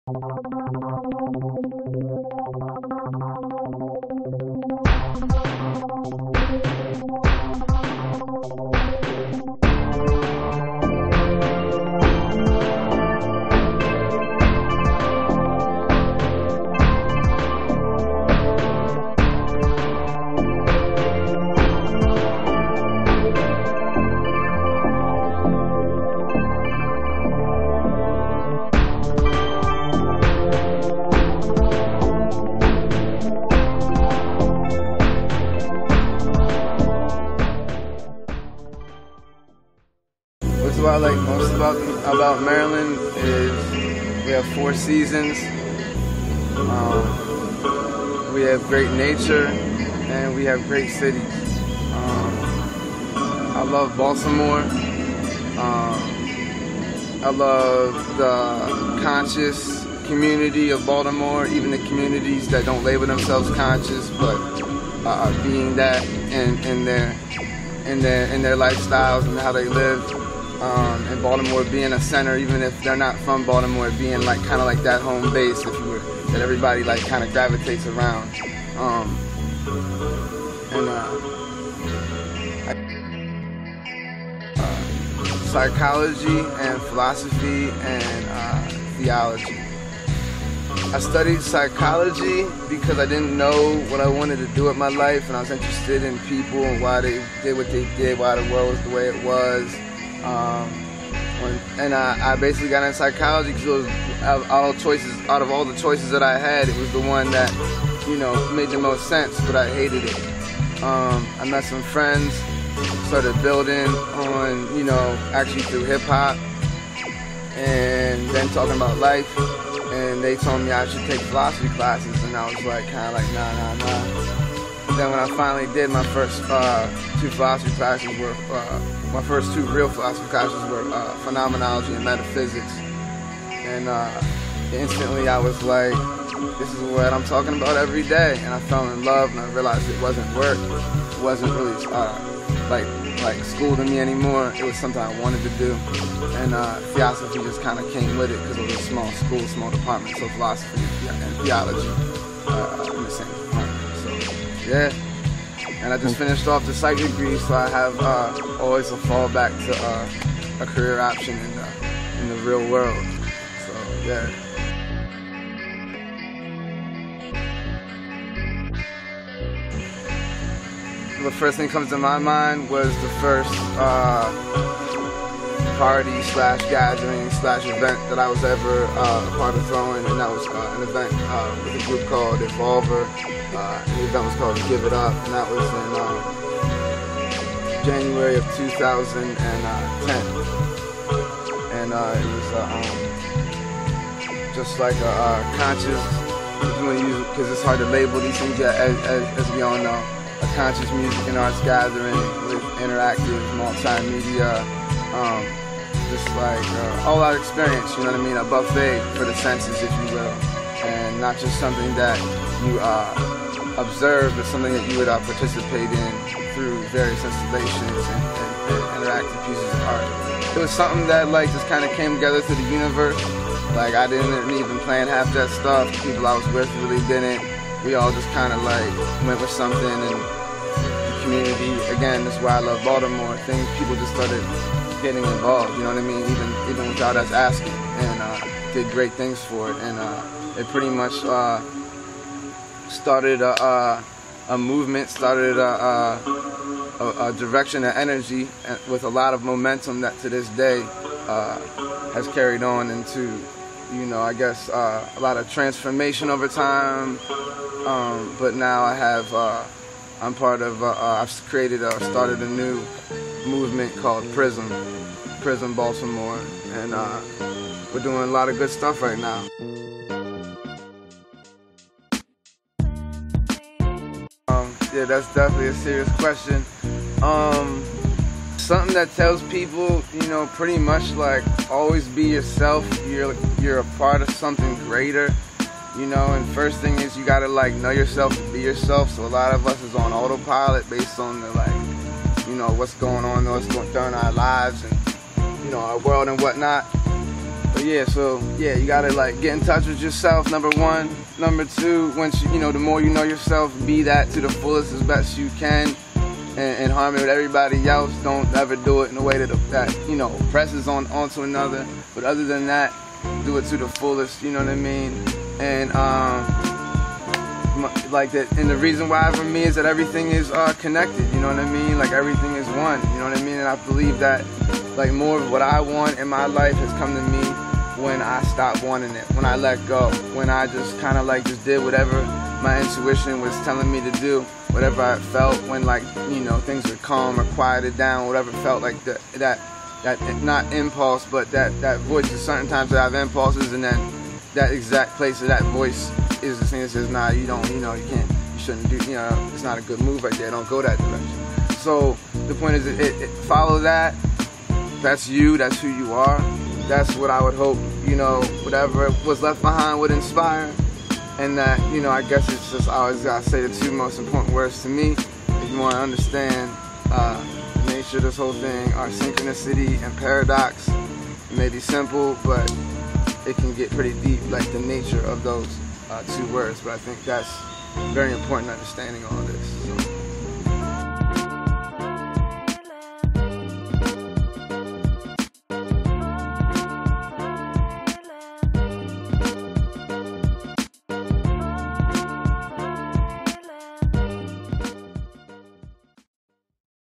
What I like most about Maryland is we have 4 seasons, we have great nature, and we have great cities. I love Baltimore. I love the conscious community of Baltimore, even the communities that don't label themselves conscious, but being that in their lifestyles and how they live. And Baltimore being a center, even if they're not from Baltimore, being like kind of like that home base, if you would, that everybody like kind of gravitates around. Psychology and philosophy and theology. I studied psychology because I didn't know what I wanted to do with my life, and I was interested in people and why they did what they did, why the world was the way it was. And I basically got into psychology because it was out of all the choices that I had, it was the one that, you know, made the most sense, but I hated it. I met some friends, started building on, you know, actually through hip hop, and then talking about life, and they told me I should take philosophy classes, and I was like, kind of like, nah. Then when I finally did, my first 2 philosophy classes were, my first 2 real philosophy classes were phenomenology and metaphysics. And instantly I was like, this is what I'm talking about every day. And I fell in love, and I realized it wasn't work. It wasn't really like school to me anymore. It was something I wanted to do. And theosophy just kind of came with it because it was a small school, small department. So philosophy and theology in the same department. So yeah. And I just finished off the psych degree, so I have always a fallback to a career option in the real world. So yeah. The first thing that comes to my mind was the first party / gathering / event that I was ever a part of throwing, and that was an event with a group called Evolver. The event was called Give It Up, and that was in January of 2010. And it was just like a conscious, because it's hard to label these things as we all know, a conscious music and arts gathering with interactive multimedia, just like all-out experience, you know what I mean, a buffet for the senses, if you will, and not just something that you observe, but something that you would participate in through various installations and interactive pieces of art. It was something that like just kind of came together through the universe. Like I didn't even plan half that stuff. The people I was with really didn't. We all just kind of like went with something, and the community, again, that's why I love Baltimore. People just started getting involved, you know what I mean, even without us asking, and did great things for it, and it pretty much started a movement, started a direction of energy with a lot of momentum that to this day has carried on into, you know, I guess a lot of transformation over time. But now I have, I'm part of, I've started a new movement called Prism Baltimore, and we're doing a lot of good stuff right now. Yeah, that's definitely a serious question. Something that tells people, you know, pretty much like always be yourself. You're a part of something greater, you know. And first thing is you gotta like know yourself to be yourself. So a lot of us is on autopilot based on the like, you know, what's going on, what's going during our lives and, you know, our world and whatnot. But you gotta like get in touch with yourself, number one. Number two, once you know, the more you know yourself, be that to the fullest as best you can, and harmony with everybody else. Don't ever do it in a way that you know, presses onto another. But other than that, do it to the fullest. You know what I mean? And like that. And the reason why for me is that everything is connected. You know what I mean? Like everything is one. You know what I mean? And I believe that like more of what I want in my life has come to me when I stopped wanting it, when I let go, when I just kind of like just did whatever my intuition was telling me to do, whatever I felt when, like, you know, things were calm or quieted down, whatever felt like that not impulse, but that voice. There's certain times that I have impulses, and then that exact place of that voice is the thing that says, nah, you don't, you know, you can't, you shouldn't do, you know, it's not a good move right there, don't go that direction. So the point is, it follow that. That's you, that's who you are. That's what I would hope, you know, whatever was left behind would inspire. And that, you know, I guess it's just, I always gotta say the two most important words to me. If you want to understand the nature of this whole thing, are synchronicity and paradox. It may be simple, but it can get pretty deep, like the nature of those two words. But I think that's very important, understanding all this. So.